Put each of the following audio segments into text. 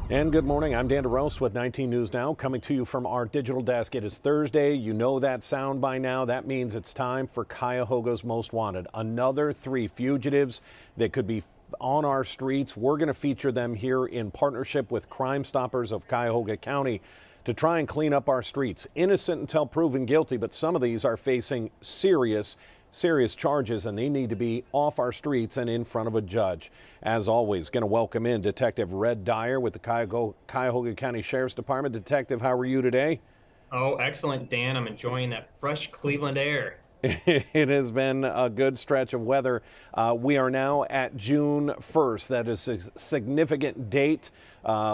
And good morning. I'm Dan DeRose with 19 News Now, coming to you from our digital desk. It is Thursday. You know that sound by now. That means it's time for Cuyahoga's Most Wanted. Another 3 fugitives that could be on our streets. We're going to feature them here in partnership with Crime Stoppers of Cuyahoga County to try and clean up our streets. Innocent until proven guilty, but some of these are facing serious charges, and they need to be off our streets and in front of a judge. As always, going to welcome in Detective Red Dyer with the Cuyahoga County Sheriff's Department. Detective, how are you today? Oh, excellent, Dan. I'm enjoying that fresh Cleveland air. It has been a good stretch of weather. We are now at June 1st. That is a significant date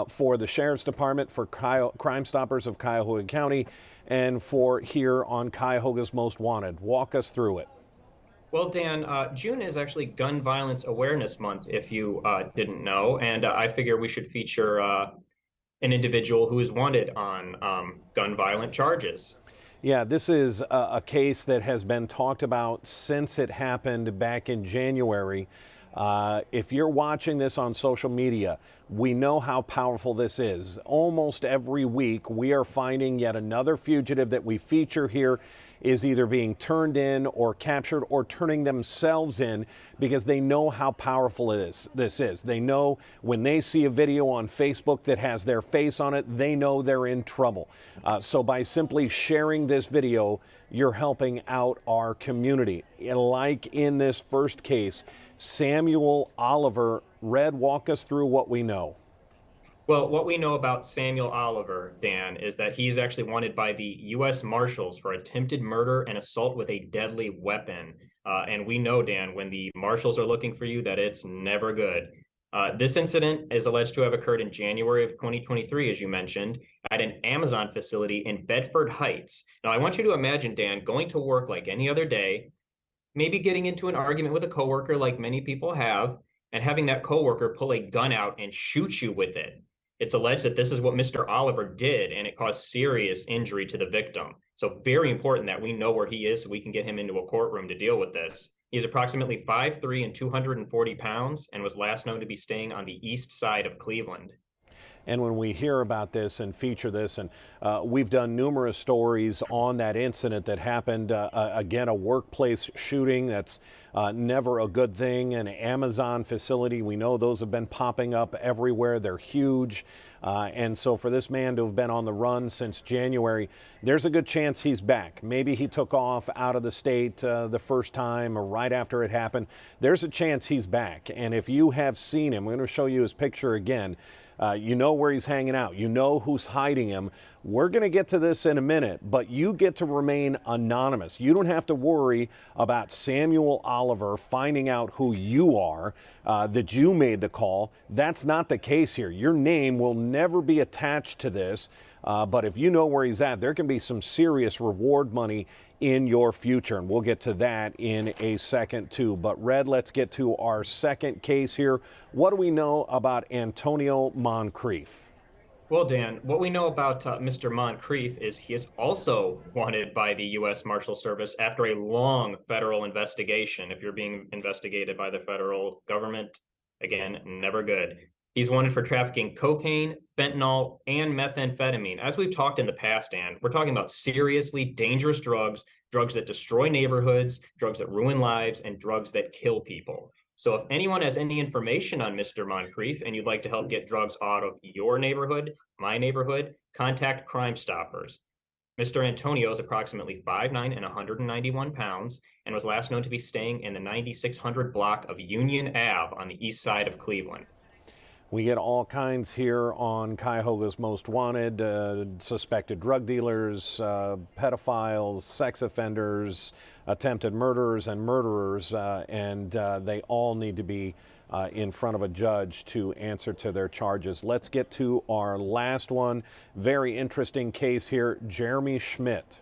for the Sheriff's Department, for Crime Stoppers of Cuyahoga County, and for here on Cuyahoga's Most Wanted. Walk us through it. Well, Dan, June is actually Gun Violence Awareness Month, if you didn't know, and I figure we should feature an individual who is wanted on gun violent charges. Yeah, this is a case that has been talked about since it happened back in January. If you're watching this on social media, we know how powerful this is. Almost every week, we are finding yet another fugitive that we feature here is either being turned in or captured or turning themselves in because they know how powerful this is. They know when they see a video on Facebook that has their face on it, they know they're in trouble. So by simply sharing this video, you're helping out our community. Like in this first case, Samuel Oliver. Red, walk us through what we know. Well, what we know about Samuel Oliver, Dan, is that he is actually wanted by the U.S. Marshals for attempted murder and assault with a deadly weapon. And we know, Dan, when the Marshals are looking for you, that it's never good. This incident is alleged to have occurred in January of 2023, as you mentioned, at an Amazon facility in Bedford Heights. Now, I want you to imagine, Dan, going to work like any other day, maybe getting into an argument with a coworker like many people have, and having that coworker pull a gun out and shoot you with it. It's alleged that this is what Mr. Oliver did, and it caused serious injury to the victim. So very important that we know where he is so we can get him into a courtroom to deal with this. He's approximately 5'3" and 240 pounds and was last known to be staying on the east side of Cleveland. And when we hear about this and feature this, and we've done numerous stories on that incident that happened, again, a workplace shooting that's never a good thing, an Amazon facility. We know those have been popping up everywhere. They're huge. And so for this man to have been on the run since January, there's a good chance he's back. Maybe he took off out of the state the first time or right after it happened. There's a chance he's back. And if you have seen him, we're going to show you his picture again. You know where he's hanging out. You know who's hiding him. We're going to get to this in a minute, but you get to remain anonymous. You don't have to worry about Samuel Oliver finding out who you are, that you made the call. That's not the case here. Your name will never be attached to this. But if you know where he's at, there can be some serious reward money in your future. And we'll get to that in a second, too. But Red, let's get to our second case here. What do we know about Antonio Moncrief? Well, Dan, what we know about Mr. Moncrief is he is also wanted by the U.S. Marshal Service after a long federal investigation. If you're being investigated by the federal government, again, never good. He's wanted for trafficking cocaine, fentanyl, and methamphetamine. As we've talked in the past, Dan, we're talking about seriously dangerous drugs, drugs that destroy neighborhoods, drugs that ruin lives, and drugs that kill people. So if anyone has any information on Mr. Moncrief and you'd like to help get drugs out of your neighborhood, my neighborhood, contact Crime Stoppers. Mr. Antonio is approximately 5'9" and 191 pounds and was last known to be staying in the 9600 block of Union Ave on the east side of Cleveland. We get all kinds here on Cuyahoga's Most Wanted, suspected drug dealers, pedophiles, sex offenders, attempted murderers, and murderers, and they all need to be in front of a judge to answer to their charges. Let's get to our last one. Very interesting case here, Jeremy Schmidt.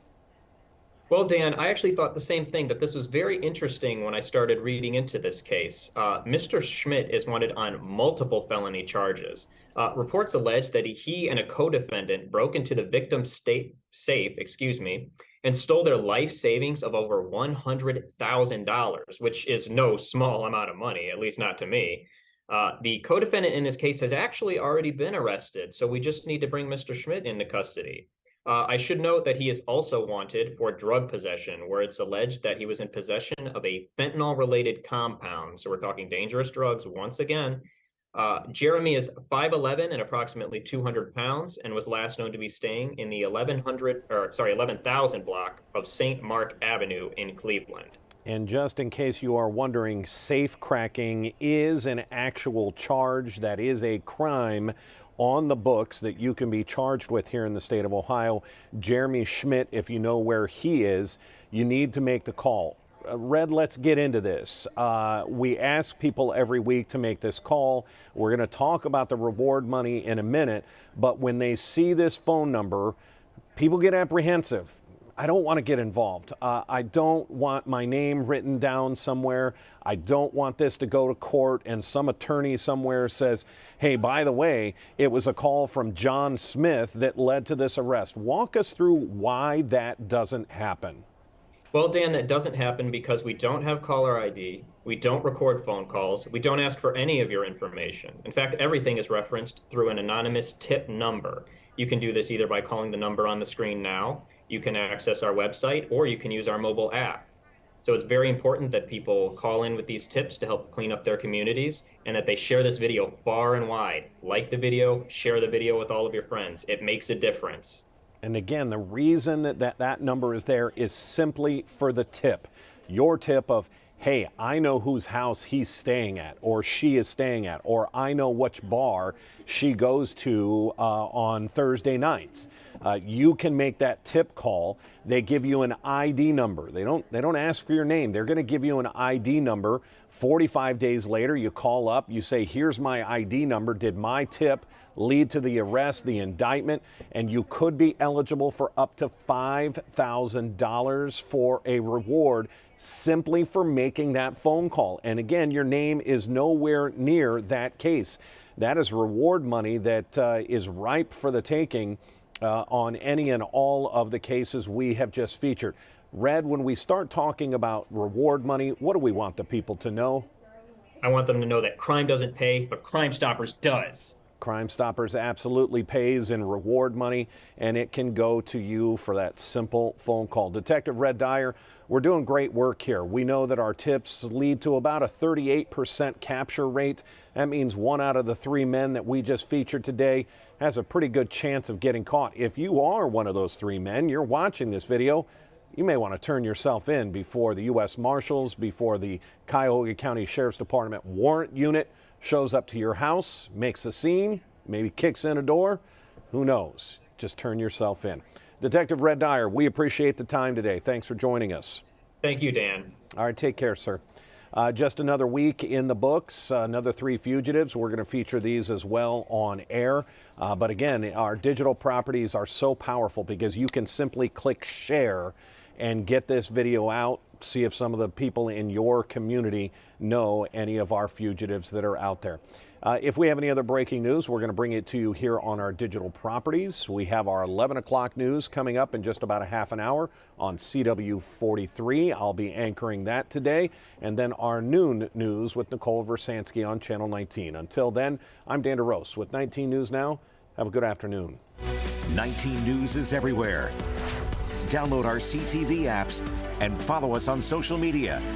Well, Dan, I actually thought the same thing, that this was very interesting when I started reading into this case. Mr. Schmidt is wanted on multiple felony charges. Reports allege that he and a co-defendant broke into the victim's safe, and stole their life savings of over $100,000, which is no small amount of money, at least not to me. The co-defendant in this case has actually already been arrested, so we just need to bring Mr. Schmidt into custody. I should note that he is also wanted for drug possession, where it's alleged that he was in possession of a fentanyl-related compound. So we're talking dangerous drugs once again. Jeremy is 5'11" and approximately 200 pounds, and was last known to be staying in the 11,000 block of St. Mark Avenue in Cleveland. And just in case you are wondering, safe cracking is an actual charge. That is a crime on the books that you can be charged with here in the state of Ohio. Jeremy Schmidt, if you know where he is, you need to make the call. Red, let's get into this. We ask people every week to make this call. We're going to talk about the reward money in a minute, but when they see this phone number, people get apprehensive. I don't want to get involved. I don't want my name written down somewhere. I don't want this to go to court and some attorney somewhere says, hey, by the way, it was a call from John Smith that led to this arrest. Walk us through why that doesn't happen. Well, Dan, that doesn't happen because we don't have caller ID, we don't record phone calls, we don't ask for any of your information. In fact, everything is referenced through an anonymous tip number. You can do this either by calling the number on the screen now, you can access our website, or you can use our mobile app. So it's very important that people call in with these tips to help clean up their communities, and that they share this video far and wide. Like the video, share the video with all of your friends. It makes a difference. And again, the reason that number is there is simply for the tip. Your tip of, hey, I know whose house he's staying at or she is staying at, or I know which bar she goes to on Thursday nights. You can make that tip call. They give you an ID number. They don't ask for your name. They're going to give you an ID number. 45 days later, you call up, you say, here's my ID number. Did my tip lead to the arrest, the indictment? And you could be eligible for up to $5,000 for a reward simply for making that phone call. And again, your name is nowhere near that case. That is reward money that is ripe for the taking on any and all of the cases we have just featured. Red, when we start talking about reward money, what do we want the people to know? I want them to know that crime doesn't pay, but Crime Stoppers does. Crime Stoppers absolutely pays in reward money, and it can go to you for that simple phone call. Detective Red Dyer, we're doing great work here. We know that our tips lead to about a 38% capture rate. That means 1 out of the 3 men that we just featured today has a pretty good chance of getting caught. If you are one of those 3 men, you're watching this video, you may want to turn yourself in before the U.S. Marshals, before the Cuyahoga County Sheriff's Department warrant unit shows up to your house, makes a scene, maybe kicks in a door. Who knows? Just turn yourself in. Detective Red Dyer, we appreciate the time today. Thanks for joining us. Thank you, Dan. All right, take care, sir. Just another week in the books, another 3 fugitives. We're going to feature these as well on air. But again, our digital properties are so powerful because you can simply click share and get this video out, see if some of the people in your community know any of our fugitives that are out there. If we have any other breaking news, we're going to bring it to you here on our digital properties. We have our 11 o'clock news coming up in just about a half an hour on CW 43. I'll be anchoring that today. And then our noon news with Nicole Versansky on Channel 19. Until then, I'm Dan DeRose with 19 News Now. Have a good afternoon. 19 News is everywhere. Download our CTV apps and follow us on social media.